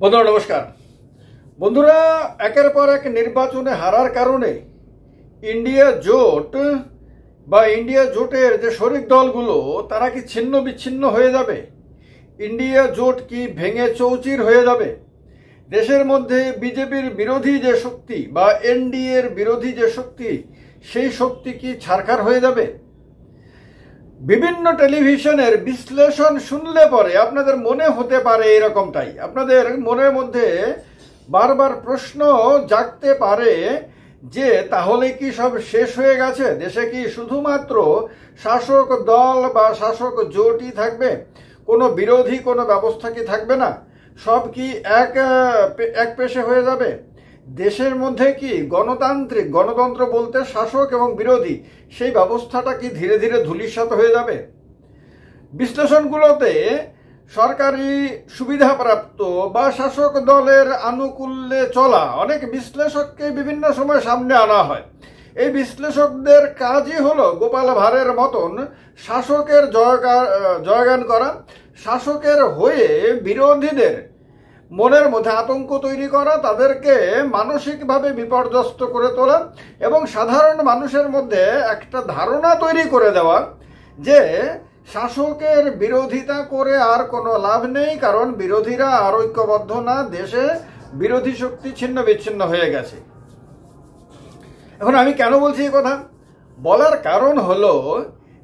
বন্ধুরা নমস্কার। বন্ধুরা, একের পর এক নির্বাচনে হারার কারণে ইন্ডিয়া জোট বা ইন্ডিয়া জোটের যে শরিক দলগুলো তারা কি ছিন্ন বিচ্ছিন্ন হয়ে যাবে? ইন্ডিয়া জোট কি ভেঙে চৌচির হয়ে যাবে? দেশের মধ্যে বিজেপির বিরোধী যে শক্তি বা এনডিএর বিরোধী যে শক্তি, সেই শক্তি কি ছারখার হয়ে যাবে? বিভিন্ন টেলিভিশনের বিশ্লেষণ শুনলে পরে আপনাদের মনে হতে পারে এরকমটাই। আপনাদের মনের মধ্যে বারবার প্রশ্ন জাগতে পারে যে তাহলে কি সব শেষ হয়ে গেছে? দেশে কি শুধুমাত্র শাসক দল বা শাসক জোটই থাকবে? কোনো বিরোধী কোনো ব্যবস্থা কি থাকবে না? সব কি এক পেশে হয়ে যাবে? দেশের মধ্যে কি গণতন্ত্র বলতে শাসক এবং বিরোধী, সেই ব্যবস্থাটা কি ধীরে ধীরে ধূলিসাৎ হয়ে যাবে? বিশ্লেষণগুলোতে সরকারি সুবিধাপ্রাপ্ত বা শাসক দলের আনুকূল্যে চলা অনেক বিশ্লেষককে বিভিন্ন সময় সামনে আনা হয়। এই বিশ্লেষকদের কাজই হলো গোপাল ভাঁড়ের মতন শাসকের জয়গান করা, শাসকের হয়ে বিরোধীদের মনের মধ্যে আতঙ্ক তৈরি করা, তাদেরকে মানসিকভাবে বিপর্যস্ত করে তোলা এবং সাধারণ মানুষের মধ্যে একটা ধারণা তৈরি করে দেওয়া যে শাসকের বিরোধিতা করে আর কোনো লাভ নেই, কারণ বিরোধীরা আর ঐক্যবদ্ধ না, দেশে বিরোধী শক্তি ছিন্ন বিচ্ছিন্ন হয়ে গেছে। এখন আমি কেন বলছি এই কথা? বলার কারণ হলো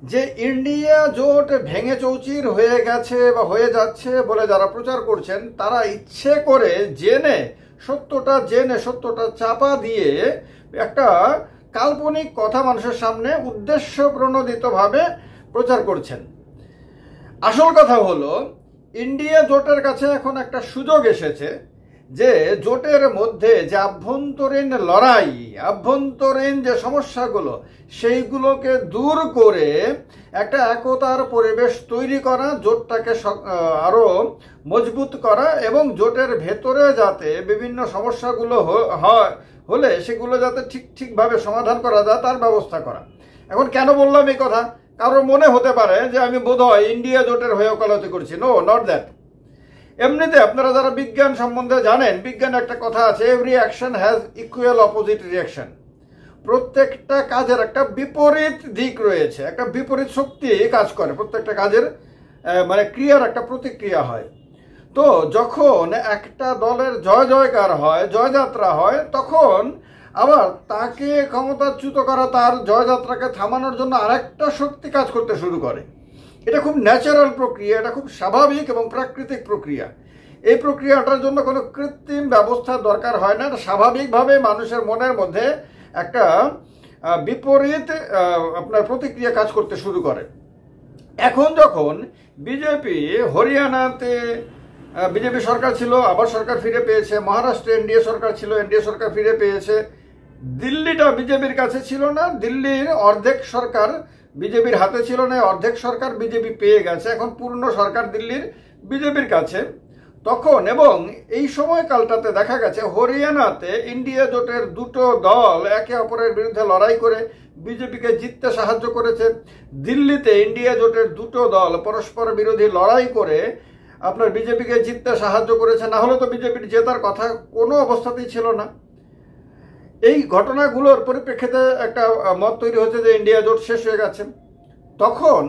যে ইন্ডিয়া জোট ভেঙে চৌচির হয়ে গেছে বা হয়ে যাচ্ছে বলে যারা প্রচার করছেন, তারা ইচ্ছে করে সত্যটা চাপা দিয়ে একটা কাল্পনিক কথা মানুষের সামনে উদ্দেশ্য প্রণোদিতভাবে প্রচার করছেন। আসল কথা হলো ইন্ডিয়া জোটের কাছে এখন একটা সুযোগ এসেছে যে জোটের মধ্যে যে আভ্যন্তরীণ লড়াই, আভ্যন্তরীণ যে সমস্যাগুলো, সেইগুলোকে দূর করে একটা একতার পরিবেশ তৈরি করা, জোটটাকে আরো মজবুত করা এবং জোটের ভেতরে যাতে বিভিন্ন সমস্যাগুলো হলে সেগুলো যাতে ঠিকভাবে সমাধান করা যায় তার ব্যবস্থা করা। এখন কেন বললাম এই কথা? কারোর মনে হতে পারে যে আমি বোধহয় ইন্ডিয়া জোটের হয়ে ওকালতি করছি। No, not that. এমনিতে আপনারা যারা বিজ্ঞান সম্বন্ধে জানেন, বিজ্ঞানে একটা কথা আছে, every action has equal opposite reaction. প্রত্যেকটা কাজের একটা বিপরীত দিক রয়েছে, একটা বিপরীত শক্তি কাজ করে। প্রত্যেকটা কাজের মানে ক্রিয়ার একটা প্রতিক্রিয়া হয়। তো যখন একটা দলের জয়জয়কার হয়, জয়যাত্রা হয়, তখন আবার তাকে ক্ষমতাচ্যুত করা, তার জয়যাত্রাকে থামানোর জন্য আরেকটা শক্তি কাজ করতে শুরু করে। এটা খুব ন্যাচারাল প্রক্রিয়া, এটা খুব স্বাভাবিক এবং প্রাকৃতিক প্রক্রিয়া। এই প্রক্রিয়াটার জন্য কোনো কৃত্রিম ব্যবস্থার দরকার হয় না। স্বাভাবিকভাবে মানুষের মনের মধ্যে একটা বিপরীত আপনার প্রতিক্রিয়া কাজ করতে শুরু করে। এখন যখন বিজেপি হরিয়ানাতে বিজেপি সরকার ছিল, আবার সরকার ফিরে পেয়েছে, মহারাষ্ট্রে এনডিএ সরকার ছিল, এনডিএ সরকার ফিরে পেয়েছে, দিল্লিটা বিজেপির কাছে ছিল না, দিল্লির অর্ধেক সরকার বিজেপির হাতে ছিল না, অর্ধেক সরকার বিজেপি পেয়ে গেছে, এখন পূর্ণ সরকার দিল্লির বিজেপির কাছে। তখন এবং এই সময়কালটাতে দেখা গেছে হরিয়ানাতে ইন্ডিয়া জোটের দুটো দল একে অপরের বিরুদ্ধে লড়াই করে বিজেপিকে জিততে সাহায্য করেছে। দিল্লিতে ইন্ডিয়া জোটের দুটো দল পরস্পর বিরোধী লড়াই করে আপনার বিজেপিকে জিততে সাহায্য করেছে, না হলে তো বিজেপির জেতার কথা কোনো অবস্থাতেই ছিল না। এই ঘটনাগুলোর পরিপ্রেক্ষিতে একটা মত তৈরি হচ্ছে যে ইন্ডিয়া জোট শেষ হয়ে গেছে। তখন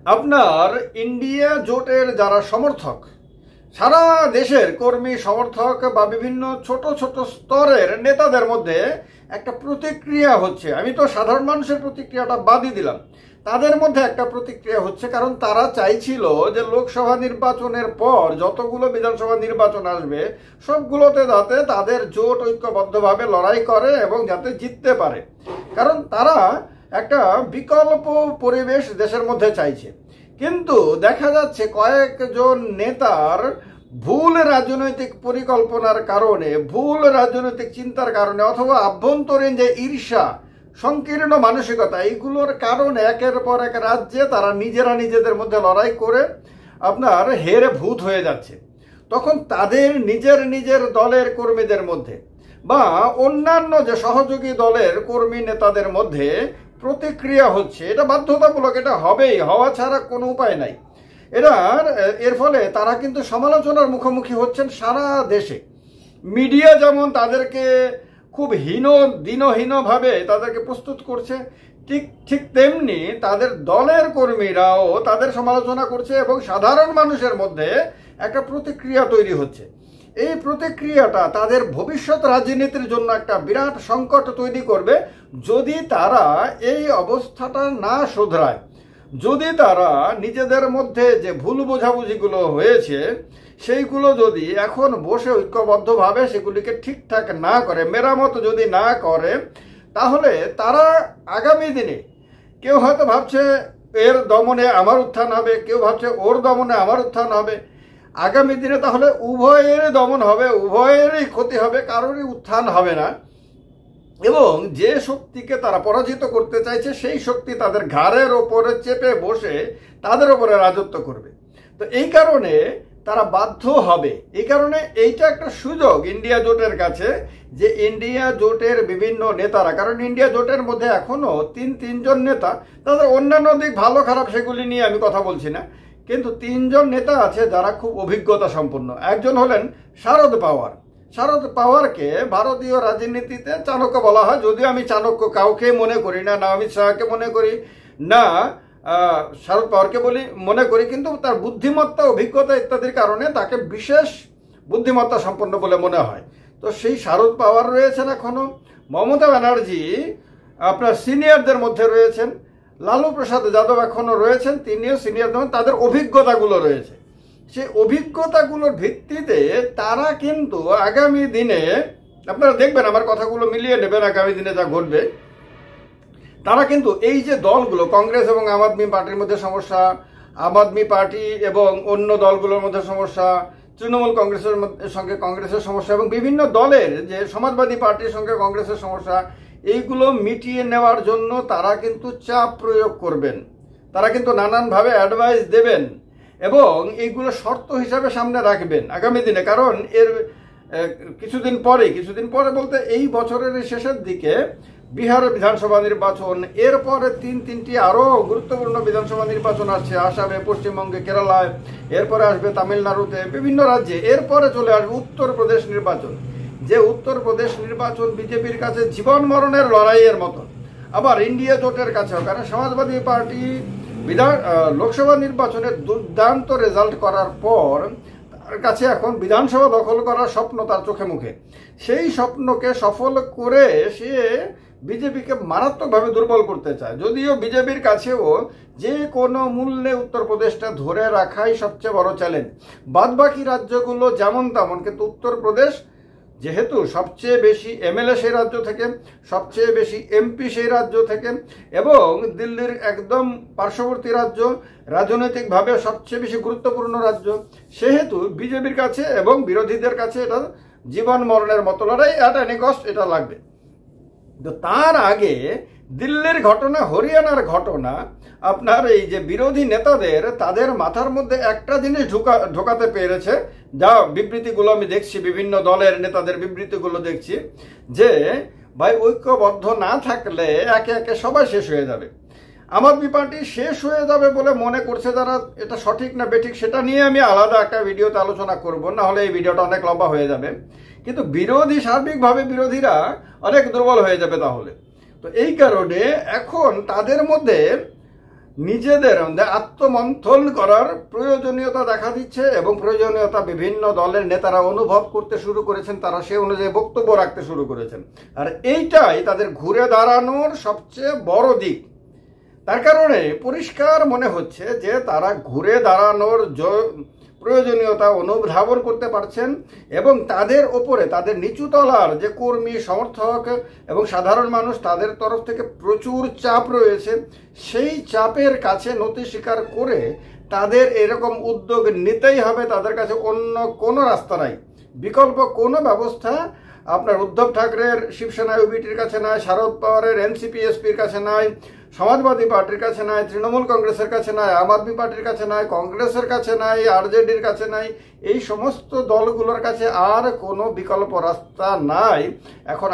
আপনার ইন্ডিয়া জোটের যারা সমর্থক, সারা দেশের কর্মী সমর্থক বা বিভিন্ন ছোট ছোট স্তরের নেতাদের মধ্যে একটা প্রতিক্রিয়া হচ্ছে। আমি তো সাধারণ মানুষের প্রতিক্রিয়াটা বাদই দিলাম, তাদের মধ্যে একটা প্রতিক্রিয়া হচ্ছে, কারণ তারা চাইছিল যে লোকসভা নির্বাচনের পর যতগুলো বিধানসভা নির্বাচন আসবে সবগুলোতে যাতে তাদের জোট ঐক্যবদ্ধভাবে লড়াই করে এবং যাতে জিততে পারে, কারণ তারা একটা বিকল্প পরিবেশ দেশের মধ্যে চাইছে। কিন্তু দেখা যাচ্ছে কয়েকজন নেতার ভুল রাজনৈতিক পরিকল্পনার কারণে, ভুল রাজনৈতিক চিন্তার কারণে, অথবা আভ্যন্তরীণ যে ঈর্ষা, সংকীর্ণ মানসিকতা, এইগুলোর কারণে একের পর এক রাজ্যে তারা নিজেদের মধ্যে লড়াই করে আপনার হেরে ভূত হয়ে যাচ্ছে। তখন তাদের নিজের দলের কর্মীদের মধ্যে বা অন্যান্য যে সহযোগী দলের কর্মী নেতাদের মধ্যে প্রতিক্রিয়া হচ্ছে। এটা বাধ্যতামূলক, এটা হবেই, হওয়া ছাড়া কোনো উপায় নাই। এর ফলে তারা কিন্তু সমালোচনার মুখোমুখি হচ্ছেন সারা দেশে। মিডিয়া যেমন তাদেরকে খুব দীনহীনভাবে তাদেরকে প্রস্তুত করছে, ঠিক তেমনি তাদের দলের কর্মীরাও তাদের সমালোচনা করছে এবং সাধারণ মানুষের মধ্যে একটা প্রতিক্রিয়া তৈরি হচ্ছে। এই প্রতিক্রিয়াটা তাদের ভবিষ্যৎ রাজনীতির জন্য একটা বিরাট সংকট তৈরি করবে যদি তারা এই অবস্থাটা না শোধরায়, যদি তারা নিজেদের মধ্যে যে ভুল বোঝাবুঝিগুলো হয়েছে সেইগুলো যদি এখন বসে ঐক্যবদ্ধভাবে সেগুলিকে ঠিকঠাক না করে, মেরামত যদি না করে, তাহলে তারা আগামী দিনে কেউ হয়তো ভাবছে এর দমনে আমার উত্থান হবে, কেউ ভাবছে ওর দমনে আমার উত্থান হবে। আগামী দিনে তাহলে উভয়ের দমন হবে, উভয়েরই ক্ষতি হবে, কারোরই উত্থান হবে না। এবং যে শক্তিকে তারা পরাজিত করতে চাইছে সেই শক্তি তাদের ঘাড়ের ওপরে চেপে বসে তাদের ওপরে রাজত্ব করবে। তো এই কারণে তারা বাধ্য হবে। এই কারণে এইটা একটা সুযোগ ইন্ডিয়া জোটের কাছে, যে ইন্ডিয়া জোটের বিভিন্ন নেতারা, কারণ ইন্ডিয়া জোটের মধ্যে এখনো তিনজন নেতা, তাদের অন্যান্য দিক ভালো খারাপ সেগুলি নিয়ে আমি কথা বলছি না, কিন্তু 3 জন নেতা আছে যারা খুব অভিজ্ঞতা সম্পন্ন। একজন হলেন শারদ পাওয়ার। শারদ পাওয়ারকে ভারতীয় রাজনীতিতে চাণক্য বলা হয়, যদিও আমি চাণক্য কাউকে মনে করি না, না অমিত শাহকে মনে করি না শারদ পাওয়ারকে মনে করি, কিন্তু তার বুদ্ধিমত্তা, অভিজ্ঞতা ইত্যাদির কারণে তাকে বিশেষ বুদ্ধিমত্তা সম্পন্ন বলে মনে হয়। তো সেই শারদ পাওয়ার রয়েছেন এখনো। মমতা ব্যানার্জি আপনার সিনিয়রদের মধ্যে রয়েছেন। লালু প্রসাদ যাদব এখনো রয়েছেন, তিনিও সিনিয়র, তাদের অভিজ্ঞতাগুলো রয়েছে। সেই অভিজ্ঞতাগুলোর ভিত্তিতে তারা কিন্তু আগামী দিনে, আপনারা দেখবেন আমার কথাগুলো মিলিয়ে নেবেন, আগামী দিনে যা ঘটবে, তারা কিন্তু এই যে দলগুলো, কংগ্রেস এবং আম আদমি পার্টির মধ্যে সমস্যা, আম আদমি পার্টি এবং অন্য দলগুলোর মধ্যে সমস্যা, তৃণমূল কংগ্রেসের সঙ্গে কংগ্রেসের সমস্যা, এবং বিভিন্ন দলের যে সমাজবাদী পার্টির সঙ্গে কংগ্রেসের সমস্যা, এইগুলো মিটিয়ে নেওয়ার জন্য তারা কিন্তু চাপ প্রয়োগ করবেন। তারা কিন্তু নানানভাবে অ্যাডভাইস দেবেন এবং এইগুলো শর্ত হিসাবে সামনে রাখবেন আগামী দিনে। কারণ এর কিছুদিন পরে বলতে এই বছরের শেষের দিকে বিহারের বিধানসভা নির্বাচন, এরপরে তিনটি আরও গুরুত্বপূর্ণ বিধানসভা নির্বাচন আসছে, আসামে, পশ্চিমবঙ্গে, কেরালায়, এরপরে আসবে তামিলনাড়ুতে, বিভিন্ন রাজ্যে, এরপরে চলে আসবে উত্তরপ্রদেশ নির্বাচন। যে উত্তরপ্রদেশ নির্বাচন বিজেপির কাছে জীবন মরণের লড়াইয়ের মতন, আবার ইন্ডিয়া জোটের কাছেও, কারণ সমাজবাদী পার্টি লোকসভা নির্বাচনে দুর্দান্ত রেজাল্ট করার পর তার কাছে এখন বিধানসভা দখল করার স্বপ্ন তার চোখে মুখে। সেই স্বপ্নকে সফল করে সে বিজেপিকে মারাত্মকভাবে দুর্বল করতে চায়। যদিও বিজেপির কাছেও যে কোনো মূল্যে উত্তরপ্রদেশটা ধরে রাখাই সবচেয়ে বড় চ্যালেঞ্জ। বাদবাকি রাজ্যগুলো যেমন তেমন, কিন্তু উত্তরপ্রদেশ যেহেতু সবচেয়ে বেশি এমএলএ সেই রাজ্য থেকে, সবচেয়ে বেশি এমপি সেই রাজ্য থেকে, এবং দিল্লির একদম পার্শ্ববর্তী রাজ্য, রাজনৈতিকভাবে সবচেয়ে বেশি গুরুত্বপূর্ণ রাজ্য, সেহেতু বিজেপির কাছে এবং বিরোধীদের কাছে এটা জীবন মরণের মতো লড়াই, অ্যাট এনি কস্ট এটা লাগবে। তো তার আগে দিল্লির ঘটনা, হরিয়ানার ঘটনা, আপনার এই যে বিরোধী নেতাদের, তাদের মাথার মধ্যে একটা জিনিস ঢোকাতে পেরেছে, যা বিবৃতিগুলো আমি দেখছি, বিভিন্ন দলের নেতাদের বিবৃতিগুলো দেখছি, যে ভাই ঐক্যবদ্ধ না থাকলে একে একে সবাই শেষ হয়ে যাবে। আম আদমি পার্টি শেষ হয়ে যাবে বলে মনে করছে যারা, এটা সঠিক না বেঠিক সেটা নিয়ে আমি আলাদা একটা ভিডিওতে আলোচনা করব, না হলে এই ভিডিওটা অনেক লম্বা হয়ে যাবে। কিন্তু সার্বিকভাবে বিরোধীরা অনেক দুর্বল হয়ে যাবে তাহলে। তো এই কারণে এখন তাদের মধ্যে নিজেদের আত্মমন্থন করার প্রয়োজনীয়তা দেখা দিচ্ছে, এবং প্রয়োজনীয়তা বিভিন্ন দলের নেতারা অনুভব করতে শুরু করেছেন, তারা সে অনুযায়ী বক্তব্য রাখতে শুরু করেছেন। আর এইটাই তাদের ঘুরে দাঁড়ানোর সবচেয়ে বড় দিক। তার কারণে পরিষ্কার মনে হচ্ছে যে তারা ঘুরে দাঁড়ানোর প্রয়োজনীয়তা অনুধাবন করতে পারছেন, এবং তাদের ওপরে, তাদের নিচুতলার যে কর্মী, সমর্থক এবং সাধারণ মানুষ, তাদের তরফ থেকে প্রচুর চাপ রয়েছে। সেই চাপের কাছে নতি স্বীকার করে তাদের এরকম উদ্যোগ নিতেই হবে। তাদের কাছে অন্য কোনো রাস্তা নাই, বিকল্প কোনো ব্যবস্থা আপনার উদ্ধব ঠাকরের শিবসেনা ইউবিটির কাছে নাই, শারদ পাওয়ারের এনসিপি এসপির কাছে নাই, সমাজবাদী পার্টির কাছে নাই, তৃণমূল কংগ্রেসের কাছে নাই, আম আদমি পার্টির কাছে নাই, কংগ্রেসের কাছে নাই, আরজেডির কাছে নাই। এই সমস্ত দলগুলোর কাছে আর কোনো বিকল্প রাস্তা নাই এখন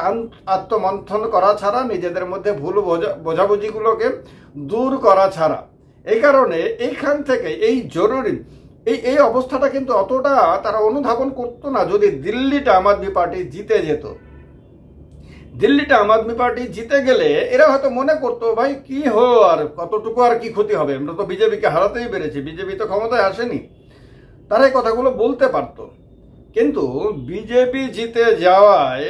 আত্মমন্থন করা ছাড়া, নিজেদের মধ্যে ভুল বোঝাবুঝিগুলোকে দূর করা ছাড়া। এই কারণে এইখান থেকে এই জরুরি এই অবস্থাটা কিন্তু অতটা তারা অনুধাবন করতো না যদি দিল্লিটা আম আদমি পার্টি জিতে যেত। দিল্লিটা আম আদমি পার্টি জিতে গেলে এরা হয়তো মনে করতো ভাই কি আর কতটুকু আর কি ক্ষতি হবে, আমরা তো বিজেপিকে হারাতেই পেরেছি, বিজেপি তো ক্ষমতায় আসেনি, তারা এই কথাগুলো বলতে পারত। কিন্তু বিজেপি জিতে যাওয়ায়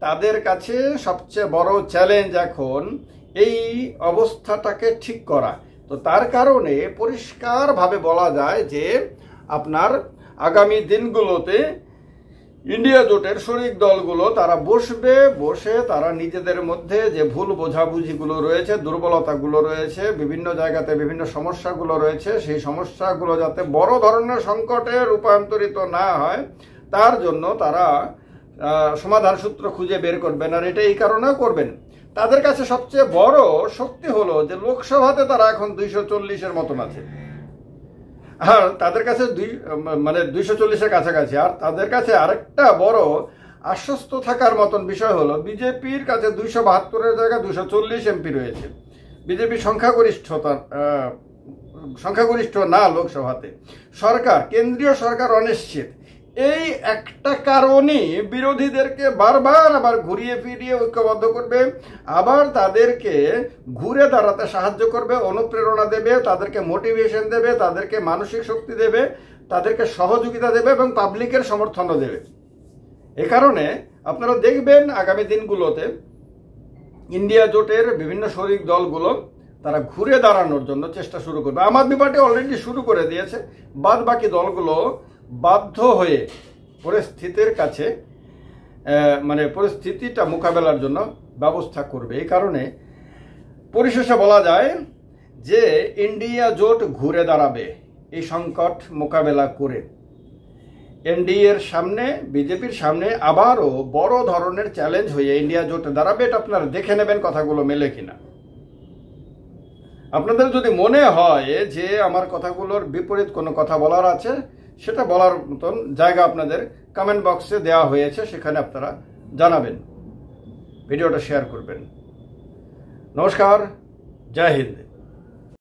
তাদের কাছে সবচেয়ে বড় চ্যালেঞ্জ এখন এই অবস্থাটাকে ঠিক করা। তো তার কারণে পরিষ্কারভাবে বলা যায় যে আপনার আগামী দিনগুলোতে ইন্ডিয়া জোটের শরিক দলগুলো তারা বসে তারা নিজেদের মধ্যে যে ভুল বোঝাবুঝিগুলো রয়েছে, দুর্বলতাগুলো রয়েছে, বিভিন্ন জায়গাতে বিভিন্ন সমস্যাগুলো রয়েছে, সেই সমস্যাগুলো যাতে বড় ধরনের সংকটে রূপান্তরিত না হয় তার জন্য তারা সমাধান সূত্র খুঁজে বের করবেন। আর এটা এই কারণেও করবেন, তাদের কাছে সবচেয়ে বড় শক্তি হলো যে লোকসভাতে তারা এখন 240-এর মতন আছে, আর তাদের কাছে 240-এর কাছাকাছি। আর তাদের কাছে আরেকটা বড় আশ্বস্ত থাকার মতন বিষয় হলো বিজেপির কাছে 272-এর জায়গায় 240 এমপি রয়েছে। বিজেপি সংখ্যাগরিষ্ঠ না লোকসভাতে, কেন্দ্রীয় সরকার অনিশ্চিত। এই একটা কারণেই বিরোধীদেরকে বারবার আবার ঘুরিয়ে ফিরিয়ে ঐক্যবদ্ধ করবে, আবার তাদেরকে ঘুরে দাঁড়াতে সাহায্য করবে, অনুপ্রেরণা দেবে, তাদেরকে মোটিভেশন দেবে, তাদেরকে মানসিক শক্তি দেবে, তাদেরকে সহযোগিতা দেবে এবং পাবলিকের সমর্থনও দেবে। এ কারণে আপনারা দেখবেন আগামী দিনগুলোতে ইন্ডিয়া জোটের বিভিন্ন শরিক দলগুলো তারা ঘুরে দাঁড়ানোর জন্য চেষ্টা শুরু করবে। আম আদমি পার্টি অলরেডি শুরু করে দিয়েছে, বাদ বাকি দলগুলো বাধ্য হয়ে পরিস্থিতিটা মোকাবেলার জন্য ব্যবস্থা করবে। এই কারণে পরিশেষে বলা যায় যে ইন্ডিয়া জোট ঘুরে দাঁড়াবে এই সংকট মোকাবেলা করে। এনডিএর সামনে, বিজেপির সামনে আবারও বড় ধরনের চ্যালেঞ্জ হয়ে ইন্ডিয়া জোট দাঁড়াবে। এটা আপনারা দেখে নেবেন কথাগুলো মেলে কিনা। আপনাদের যদি মনে হয় যে আমার কথাগুলোর বিপরীত কোনো কথা বলার আছে, সেটা বলার মতন জায়গা আপনাদের কমেন্ট বক্সে দেওয়া হয়েছে, সেখানে আপনারা জানাবেন, ভিডিওটা শেয়ার করবেন। নমস্কার, জয় হিন্দ।